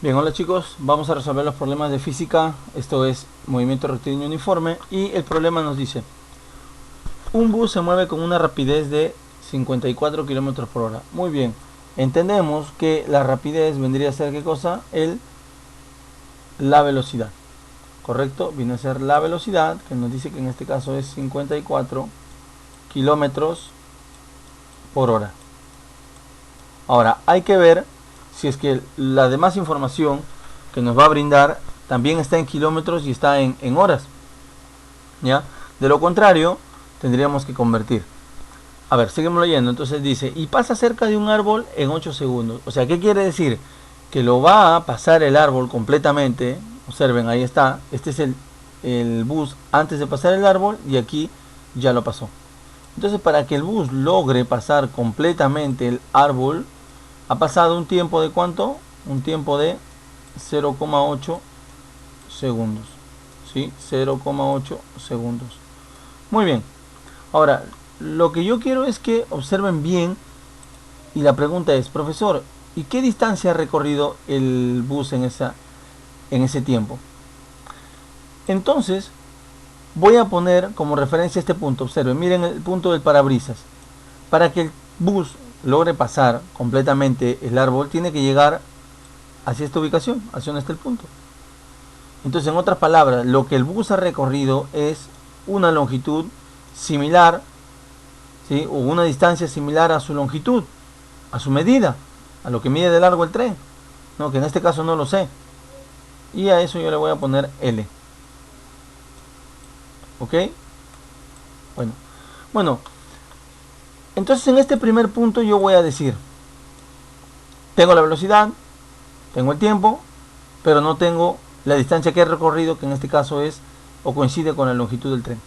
Bien, hola chicos, vamos a resolver los problemas de física. Esto es movimiento rectilíneo uniforme y el problema nos dice: un bus se mueve con una rapidez de 54 km por hora. Muy bien, entendemos que la rapidez vendría a ser ¿qué cosa? La velocidad, ¿correcto? Viene a ser la velocidad, que nos dice que en este caso es 54 kilómetros por hora. Ahora, hay que ver si es que la demás información que nos va a brindar también está en kilómetros y está en horas, ¿ya? De lo contrario, tendríamos que convertir. A ver, seguimos leyendo. Entonces dice, y pasa cerca de un árbol en 8 segundos. O sea, ¿qué quiere decir? Que lo va a pasar el árbol completamente. Observen, ahí está. Este es el bus antes de pasar el árbol y aquí ya lo pasó. Entonces, para que el bus logre pasar completamente el árbol, ha pasado un tiempo de ¿cuánto? Un tiempo de 0,8 segundos. ¿Sí? 0,8 segundos. Muy bien. Ahora, lo que yo quiero es que observen bien y la pregunta es, profesor, ¿y qué distancia ha recorrido el bus en ese tiempo? Entonces, voy a poner como referencia este punto. Observen, miren el punto del parabrisas. Para que el bus logre pasar completamente el árbol, tiene que llegar hacia esta ubicación, hacia donde está el punto. Entonces, en otras palabras, lo que el bus ha recorrido es una longitud similar, ¿sí? O una distancia similar a su longitud, a su medida, a lo que mide de largo el tren, ¿no? Que en este caso no lo sé. Y a eso yo le voy a poner L. ¿Ok? Bueno, entonces en este primer punto yo voy a decir, tengo la velocidad, tengo el tiempo, pero no tengo la distancia que he recorrido, que en este caso es o coincide con la longitud del tren.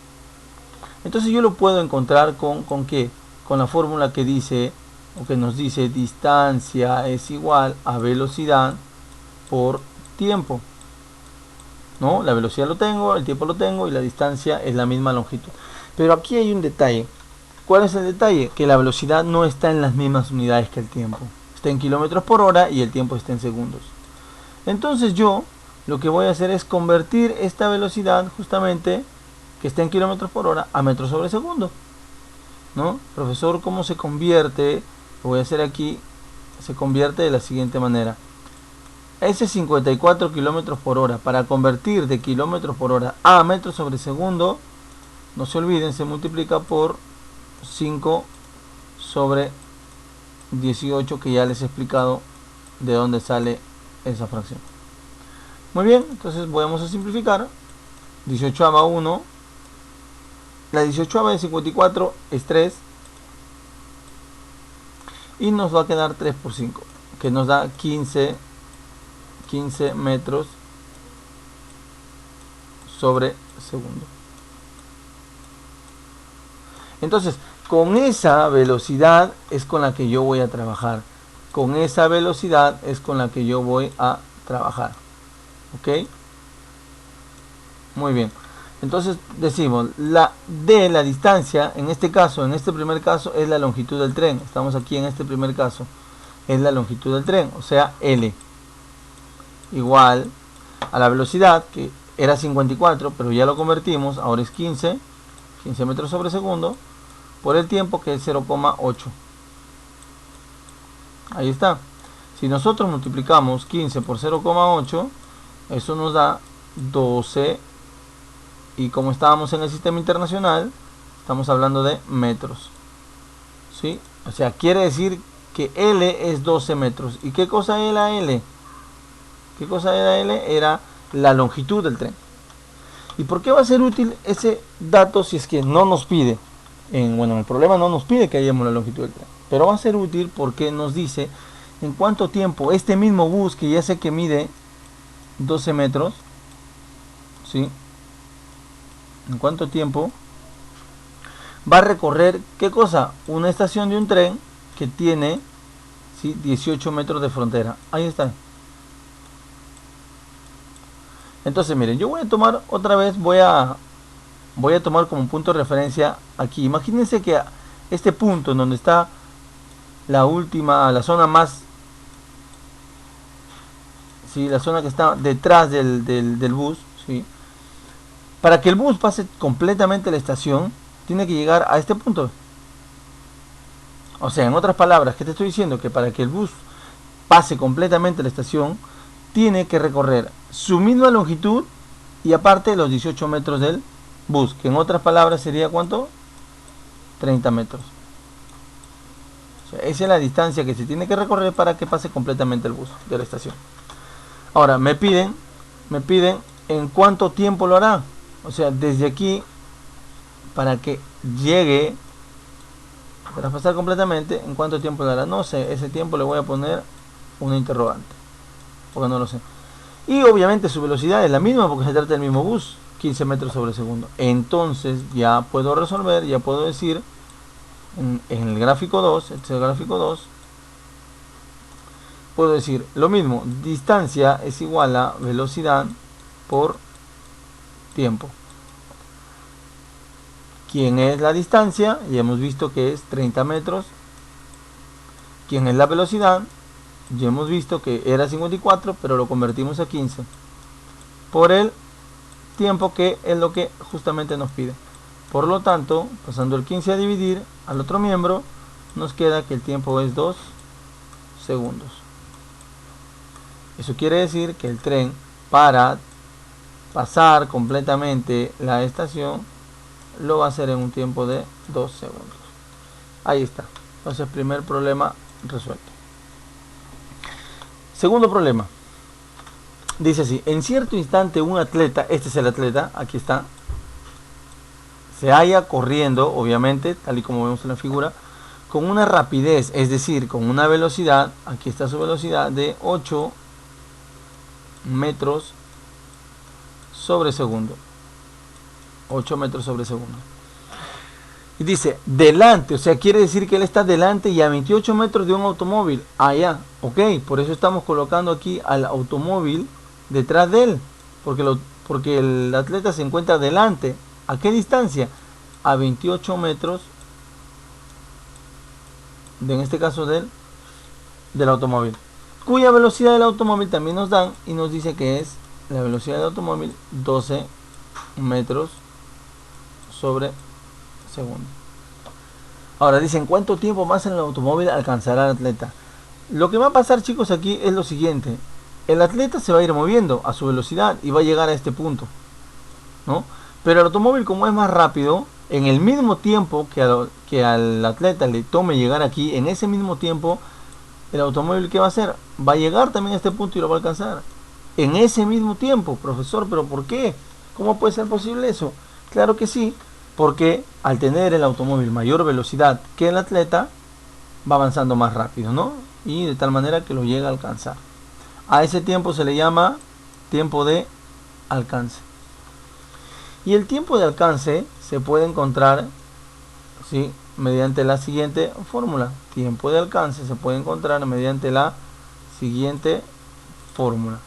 Entonces yo lo puedo encontrar ¿con qué? Con la fórmula que dice, o que nos dice, distancia es igual a velocidad por tiempo. ¿No? La velocidad lo tengo, el tiempo lo tengo y la distancia es la misma longitud. Pero aquí hay un detalle. ¿Cuál es el detalle? Que la velocidad no está en las mismas unidades que el tiempo. Está en kilómetros por hora y el tiempo está en segundos. Entonces yo lo que voy a hacer es convertir esta velocidad justamente que está en kilómetros por hora a metros sobre segundo. ¿No? Profesor, ¿cómo se convierte? Lo voy a hacer aquí. Se convierte de la siguiente manera. Ese 54 kilómetros por hora, para convertir de kilómetros por hora a metros sobre segundo, no se olviden, se multiplica por 5 sobre 18, que ya les he explicado de dónde sale esa fracción. Muy bien, entonces vamos a simplificar. 18ava 1, la 18ava de 54 es 3 y nos va a quedar 3 por 5, que nos da 15 metros sobre segundo. Entonces, con esa velocidad es con la que yo voy a trabajar. Con esa velocidad es con la que yo voy a trabajar. ¿Ok? Muy bien. Entonces decimos, la distancia, en este caso, en este primer caso, es la longitud del tren. Estamos aquí en este primer caso. Es la longitud del tren, o sea, L. Igual a la velocidad, que era 54, pero ya lo convertimos, ahora es 15 metros sobre segundo, por el tiempo, que es 0,8. Ahí está. Si nosotros multiplicamos 15 por 0,8, eso nos da 12, y como estábamos en el sistema internacional, estamos hablando de metros. ¿Sí? O sea, quiere decir que L es 12 metros. ¿Y qué cosa era L? ¿Qué cosa era L? Era la longitud del tren. ¿Y por qué va a ser útil ese dato si es que no nos pide? En el problema no nos pide que hayamos la longitud del tren. Pero va a ser útil porque nos dice en cuánto tiempo este mismo bus, que ya sé que mide 12 metros, ¿sí? En cuánto tiempo va a recorrer, ¿qué cosa? Una estación de un tren que tiene, ¿sí?, 18 metros de frontera. Ahí está. Entonces miren, yo voy a tomar otra vez, voy a tomar como punto de referencia aquí. Imagínense que este punto en donde está la zona más, ¿sí? La zona que está detrás del bus, ¿sí? Para que el bus pase completamente la estación, tiene que llegar a este punto. O sea, en otras palabras, ¿qué te estoy diciendo? Que para que el bus pase completamente la estación, tiene que recorrer su misma longitud y aparte los 18 metros del bus, que en otras palabras sería ¿cuánto? 30 metros. O sea, esa es la distancia que se tiene que recorrer para que pase completamente el bus de la estación. Ahora, me piden en cuánto tiempo lo hará. O sea, desde aquí, para que llegue, para pasar completamente, ¿en cuánto tiempo lo hará? No sé, ese tiempo le voy a poner una interrogante, porque no lo sé. Y obviamente su velocidad es la misma porque se trata del mismo bus, 15 metros sobre segundo. Entonces ya puedo resolver, ya puedo decir en el gráfico 2, este es el gráfico 2, puedo decir lo mismo, distancia es igual a velocidad por tiempo. ¿Quién es la distancia? Ya hemos visto que es 30 metros. ¿Quién es la velocidad? Ya hemos visto que era 54, pero lo convertimos a 15 por el tiempo, que es lo que justamente nos pide. Por lo tanto, pasando el 15 a dividir al otro miembro, nos queda que el tiempo es 2 segundos. Eso quiere decir que el tren, para pasar completamente la estación, lo va a hacer en un tiempo de 2 segundos. Ahí está. Entonces, primer problema resuelto. Segundo problema. Dice así: en cierto instante un atleta, este es el atleta, aquí está, se halla corriendo, obviamente, tal y como vemos en la figura, con una rapidez, es decir, con una velocidad, aquí está su velocidad, de 8 metros sobre segundo. 8 metros sobre segundo. Y dice, delante, o sea, quiere decir que él está delante y a 28 metros de un automóvil. Allá, ok, por eso estamos colocando aquí al automóvil detrás de él. Porque el atleta se encuentra delante. ¿A qué distancia? A 28 metros, en este caso del automóvil. Cuya velocidad del automóvil también nos dan y nos dice que es la velocidad del automóvil 12 metros sobre segundo. Ahora dicen, ¿cuánto tiempo más en el automóvil alcanzará el atleta? Lo que va a pasar, chicos, aquí es lo siguiente. El atleta se va a ir moviendo a su velocidad y va a llegar a este punto, ¿no? Pero el automóvil, como es más rápido, en el mismo tiempo que al atleta le tome llegar aquí, en ese mismo tiempo, el automóvil, ¿qué va a hacer? Va a llegar también a este punto y lo va a alcanzar. En ese mismo tiempo, profesor, ¿pero por qué? ¿Cómo puede ser posible eso? Claro que sí, porque al tener el automóvil mayor velocidad que el atleta, va avanzando más rápido, ¿no? Y de tal manera que lo llega a alcanzar. A ese tiempo se le llama tiempo de alcance. Y el tiempo de alcance se puede encontrar, ¿sí?, mediante la siguiente fórmula. Tiempo de alcance se puede encontrar mediante la siguiente fórmula.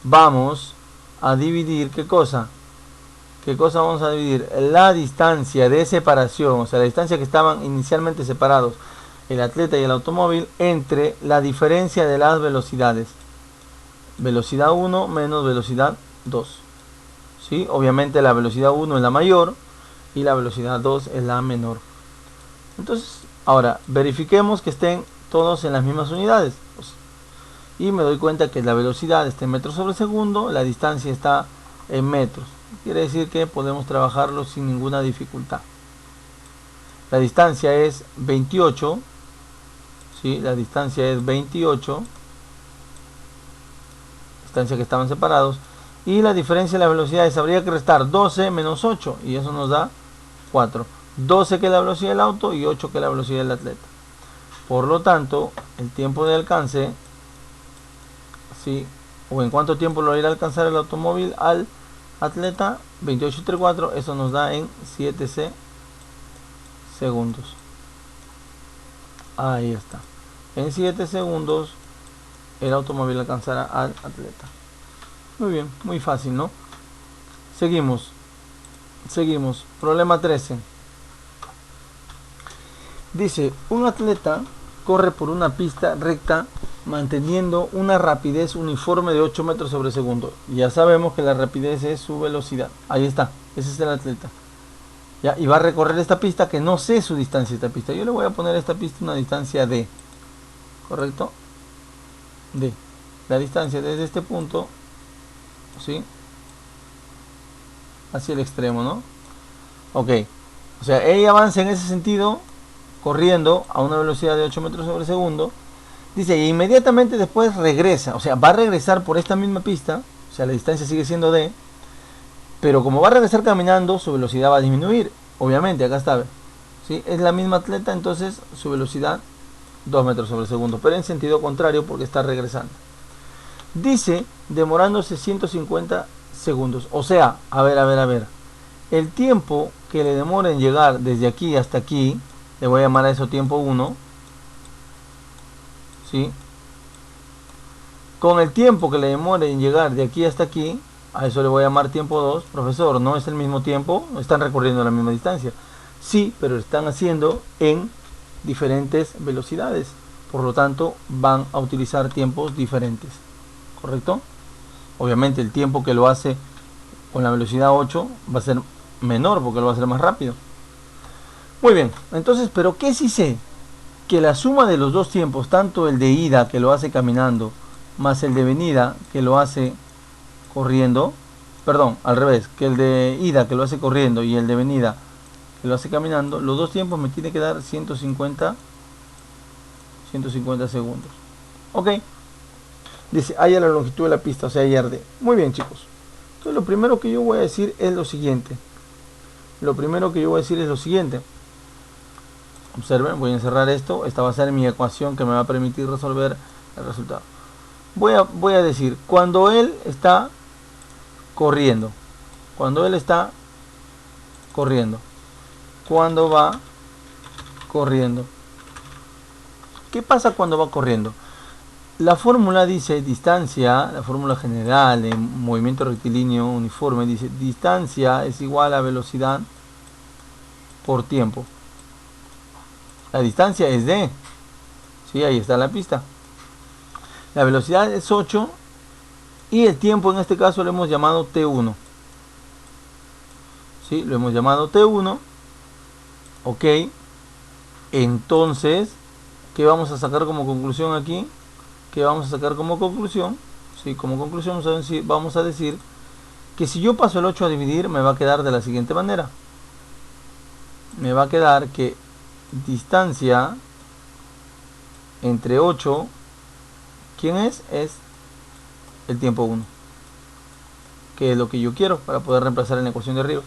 Vamos a dividir, ¿qué cosa? ¿Qué cosa vamos a dividir? La distancia de separación, o sea, la distancia que estaban inicialmente separados el atleta y el automóvil, entre la diferencia de las velocidades. Velocidad 1 menos velocidad 2. ¿Sí? Obviamente la velocidad 1 es la mayor y la velocidad 2 es la menor. Entonces, ahora verifiquemos que estén todos en las mismas unidades. Y me doy cuenta que la velocidad está en metros sobre segundo, la distancia está en metros. Quiere decir que podemos trabajarlo sin ninguna dificultad. La distancia es 28. ¿Sí? La distancia es 28. Distancia que estaban separados. Y la diferencia de las velocidades, habría que restar 12 menos 8. Y eso nos da 4. 12 que es la velocidad del auto y 8 que es la velocidad del atleta. Por lo tanto, el tiempo de alcance, ¿sí?, o en cuánto tiempo lo irá a alcanzar el automóvil al atleta, 28 entre 4, eso nos da en 7 segundos. Ahí está. En 7 segundos el automóvil alcanzará al atleta. Muy bien, muy fácil, ¿no? Seguimos. Problema 13. Dice, un atleta corre por una pista recta manteniendo una rapidez uniforme de 8 metros sobre segundo. Ya sabemos que la rapidez es su velocidad. Ahí está, ese es el atleta. ¿Ya? Y va a recorrer esta pista que no sé su distancia esta pista. Yo le voy a poner a esta pista una distancia D. ¿Correcto? D. La distancia desde este punto, ¿sí?, hacia el extremo, ¿no? Ok. O sea, ella avanza en ese sentido, corriendo a una velocidad de 8 metros sobre segundo. Dice, y inmediatamente después regresa. O sea, va a regresar por esta misma pista. O sea, la distancia sigue siendo D. Pero como va a regresar caminando, su velocidad va a disminuir. Obviamente, acá está. ¿Sí? Es la misma atleta, entonces su velocidad 2 metros sobre segundo. Pero en sentido contrario porque está regresando. Dice, demorándose 150 segundos. O sea, a ver. El tiempo que le demora en llegar desde aquí hasta aquí, le voy a llamar a eso tiempo 1. ¿Sí? Con el tiempo que le demore en llegar de aquí hasta aquí, a eso le voy a llamar tiempo 2. Profesor, ¿no es el mismo tiempo? ¿Están recorriendo la misma distancia? Sí, pero están haciendo en diferentes velocidades. Por lo tanto, van a utilizar tiempos diferentes. ¿Correcto? Obviamente el tiempo que lo hace con la velocidad 8 va a ser menor porque lo va a hacer más rápido. Muy bien, entonces, ¿pero qué sí sé? Que la suma de los dos tiempos, tanto el de ida que lo hace caminando, más el de venida que lo hace corriendo, perdón, al revés, que el de ida que lo hace corriendo y el de venida que lo hace caminando, los dos tiempos me tiene que dar 150 segundos. Ok. Dice, haya la longitud de la pista, o sea, hallar D. Muy bien, chicos. Entonces, lo primero que yo voy a decir es lo siguiente. Observen, voy a encerrar esto. Esta va a ser mi ecuación que me va a permitir resolver el resultado. Voy a decir, cuando él está corriendo, cuando va corriendo, ¿qué pasa cuando va corriendo? La fórmula dice distancia, la fórmula general en movimiento rectilíneo uniforme dice distancia es igual a velocidad por tiempo. La distancia es D. Sí, ahí está la pista. La velocidad es 8 y el tiempo en este caso lo hemos llamado T1. Sí, lo hemos llamado T1. Ok. Entonces, ¿qué vamos a sacar como conclusión aquí? ¿Qué vamos a sacar como conclusión? Sí, como conclusión vamos a decir que si yo paso el 8 a dividir, me va a quedar de la siguiente manera. Me va a quedar que distancia entre 8, ¿quién es? Es el tiempo 1, que es lo que yo quiero para poder reemplazar en la ecuación de arriba.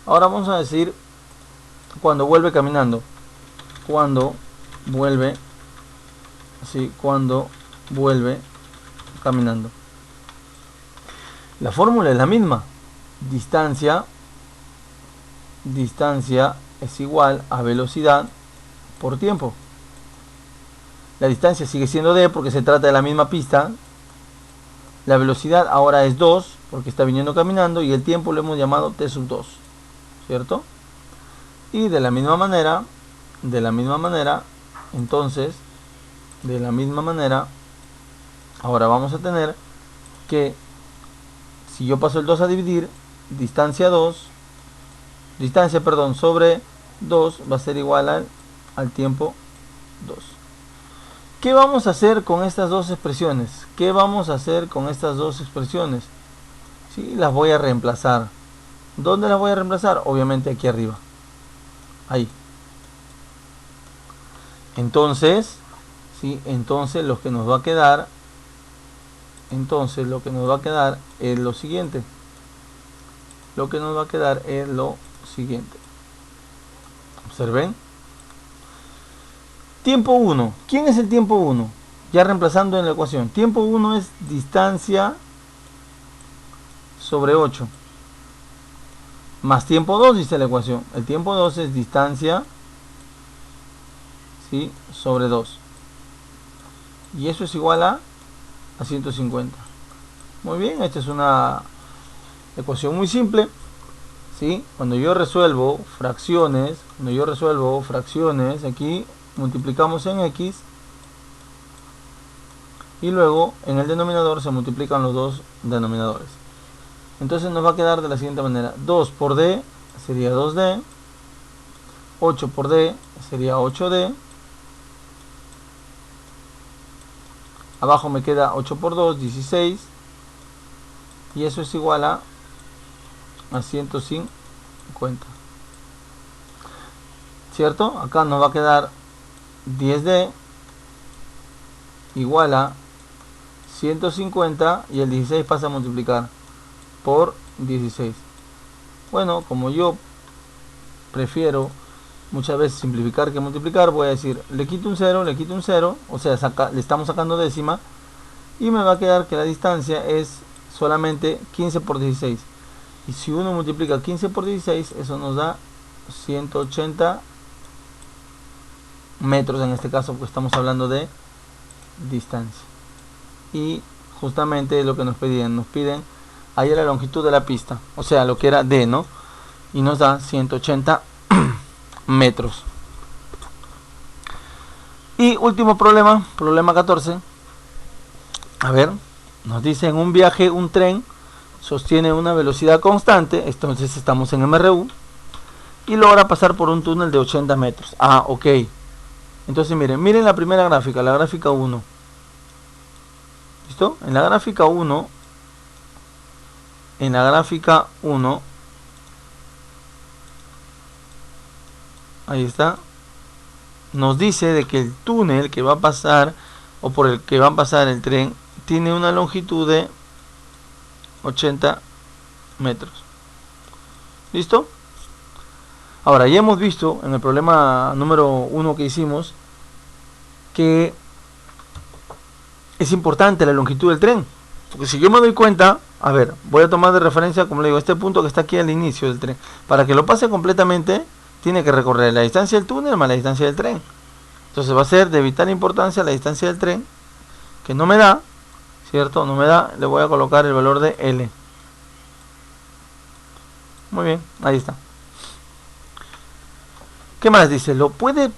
Ahora vamos a decir cuando vuelve caminando. Cuando vuelve caminando. La fórmula es la misma. Distancia es igual a velocidad por tiempo. La distancia sigue siendo D porque se trata de la misma pista. La velocidad ahora es 2 porque está viniendo caminando y el tiempo lo hemos llamado T sub 2. ¿Cierto? Y de la misma manera, entonces, ahora vamos a tener que si yo paso el 2 a dividir, distancia sobre 2 va a ser igual al tiempo 2. ¿Qué vamos a hacer con estas dos expresiones? Sí, las voy a reemplazar. ¿Dónde las voy a reemplazar? Obviamente aquí arriba. Ahí. Entonces, ¿sí? Entonces lo que nos va a quedar es lo siguiente. Observen. Tiempo 1. ¿Quién es el tiempo 1? Ya reemplazando en la ecuación. Tiempo 1 es distancia sobre 8. Más tiempo 2 dice la ecuación. El tiempo 2 es distancia, ¿sí?, sobre 2. Y eso es igual a 150. Muy bien, esta es una ecuación muy simple. ¿Sí? Cuando yo resuelvo fracciones, aquí multiplicamos en x y luego en el denominador se multiplican los dos denominadores. Entonces nos va a quedar de la siguiente manera: 2 por D sería 2D, 8 por D sería 8D, abajo me queda 8 por 2, 16, y eso es igual a 150, ¿cierto? Acá nos va a quedar 10D igual a 150, y el 16 pasa a multiplicar por 16. Bueno, como yo prefiero muchas veces simplificar que multiplicar, voy a decir, le quito un 0, le quito un 0, o sea, le estamos sacando décima, y me va a quedar que la distancia es solamente 15 por 16. Y si uno multiplica 15 por 16, eso nos da 180 metros en este caso, porque estamos hablando de distancia. Y justamente es lo que nos piden ahí la longitud de la pista, o sea, lo que era D, ¿no? Y nos da 180 metros. Y último problema, problema 14. A ver, nos dice: en un viaje un tren sostiene una velocidad constante, entonces estamos en MRU, y logra pasar por un túnel de 80 metros. Ah, ok. Entonces miren la primera gráfica, la gráfica 1. ¿Listo? En la gráfica 1, ahí está, nos dice de que el túnel que va a pasar, o por el que va a pasar el tren, tiene una longitud de 80 metros. ¿Listo? Ahora, ya hemos visto en el problema número 1 que hicimos que es importante la longitud del tren, porque si yo me doy cuenta, a ver, voy a tomar de referencia, como le digo, este punto que está aquí al inicio del tren. Para que lo pase completamente, tiene que recorrer la distancia del túnel más la distancia del tren. Entonces va a ser de vital importancia la distancia del tren, que no me da, ¿cierto? No me da, le voy a colocar el valor de L. Muy bien, ahí está. ¿Qué más dice? Lo puede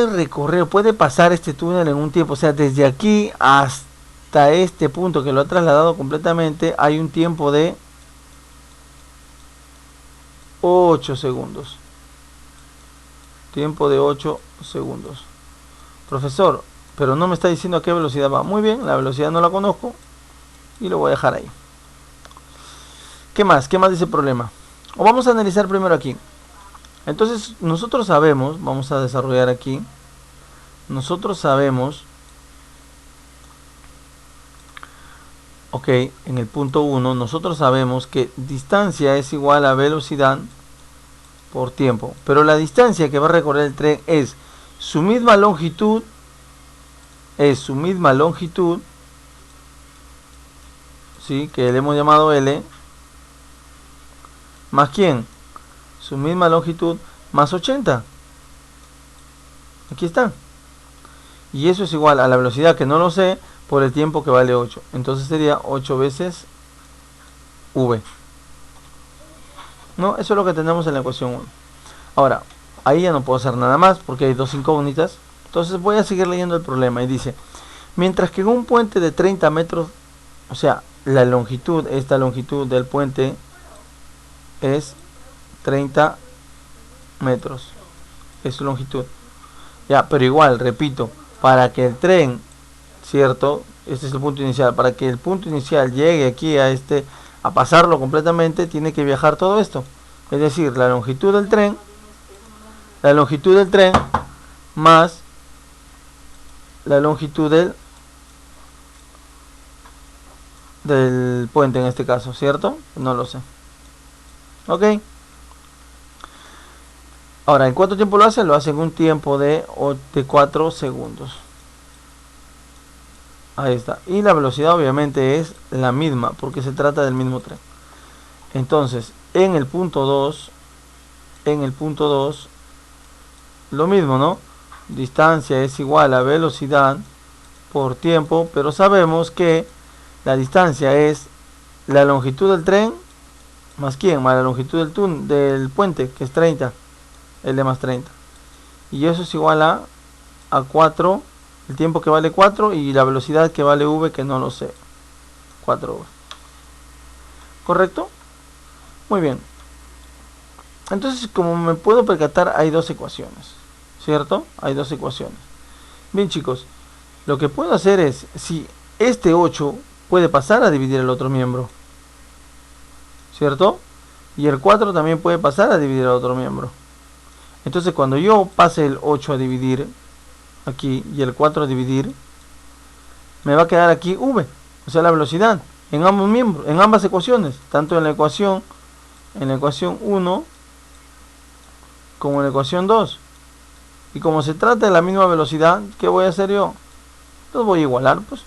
recorrer, puede pasar este túnel en un tiempo, o sea, desde aquí hasta este punto que lo ha trasladado completamente, hay un tiempo de 8 segundos. Tiempo de 8 segundos. Profesor, pero no me está diciendo a qué velocidad va. Muy bien, la velocidad no la conozco y lo voy a dejar ahí. ¿Qué más? ¿Qué más dice el problema? O vamos a analizar primero aquí. Entonces, nosotros sabemos, vamos a desarrollar aquí, nosotros sabemos, ok, en el punto 1, nosotros sabemos que distancia es igual a velocidad por tiempo, pero la distancia que va a recorrer el tren es su misma longitud, ¿sí? Que le hemos llamado L, más ¿quién? Su misma longitud más 80. Aquí está. Y eso es igual a la velocidad, que no lo sé, por el tiempo, que vale 8. Entonces sería 8 veces V. ¿No? Eso es lo que tenemos en la ecuación 1. Ahora, ahí ya no puedo hacer nada más porque hay dos incógnitas. Entonces voy a seguir leyendo el problema. Y dice: mientras que en un puente de 30 metros, o sea, la longitud, esta longitud del puente es 30 metros, es su longitud. Ya, pero igual, repito, para que el tren, ¿cierto? Este es el punto inicial. Para que el punto inicial llegue aquí a pasarlo completamente, tiene que viajar todo esto. Es decir, la longitud del tren más la longitud del puente en este caso, ¿cierto? No lo sé. Ok. Ahora, ¿en cuánto tiempo lo hace? Lo hace en un tiempo de 4 segundos. Ahí está. Y la velocidad obviamente es la misma, porque se trata del mismo tren. Entonces, en el punto 2, lo mismo, ¿no? Distancia es igual a velocidad por tiempo, pero sabemos que la distancia es la longitud del tren más ¿quién? Más la longitud del puente, que es 30. L más 30. Y eso es igual a 4 El tiempo que vale 4 y la velocidad que vale v, que no lo sé. 4v. ¿Correcto? Muy bien. Entonces, como me puedo percatar, hay dos ecuaciones, ¿cierto? Hay dos ecuaciones. Bien, chicos, lo que puedo hacer es, si este 8 puede pasar a dividir el otro miembro, ¿cierto? Y el 4 también puede pasar a dividir al otro miembro. Entonces, cuando yo pase el 8 a dividir aquí y el 4 a dividir, me va a quedar aquí v, o sea, la velocidad en ambos miembros, en ambas ecuaciones, tanto en la ecuación 1 como en la ecuación 2. Y como se trata de la misma velocidad, ¿qué voy a hacer yo? Los voy a igualar, pues.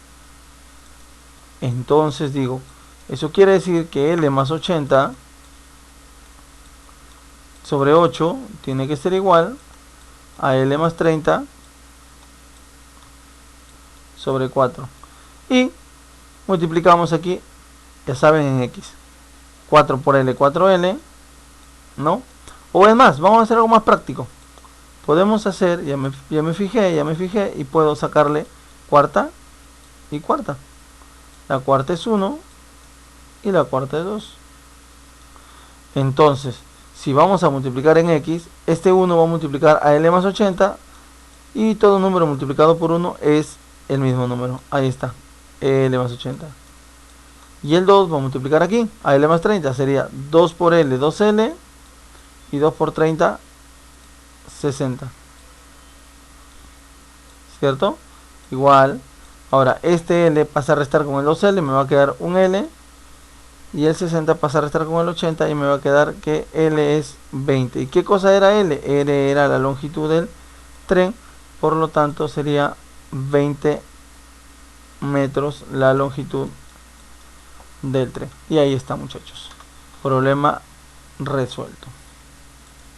Entonces digo, eso quiere decir que L más 80 sobre 8 tiene que ser igual a L más 30 sobre 4. Y multiplicamos aquí, ya saben, en X. 4 por L, 4L, ¿no? O es más, vamos a hacer algo más práctico. Podemos hacer, ya me fijé, y puedo sacarle cuarta y cuarta. La cuarta es 1 y la cuarta es 2. Entonces, si vamos a multiplicar en X, este 1 va a multiplicar a L más 80 y todo número multiplicado por 1 es el mismo número. Ahí está, L más 80. Y el 2 va a multiplicar aquí a L más 30, sería 2 por L, 2L, y 2 por 30, 60. ¿Cierto? Igual. Ahora, este L pasa a restar con el 2L, me va a quedar un L. Y el 60 pasa a restar con el 80 y me va a quedar que L es 20. ¿Y qué cosa era L? L era la longitud del tren, por lo tanto sería 20 metros la longitud del tren. Y ahí está, muchachos. Problema resuelto.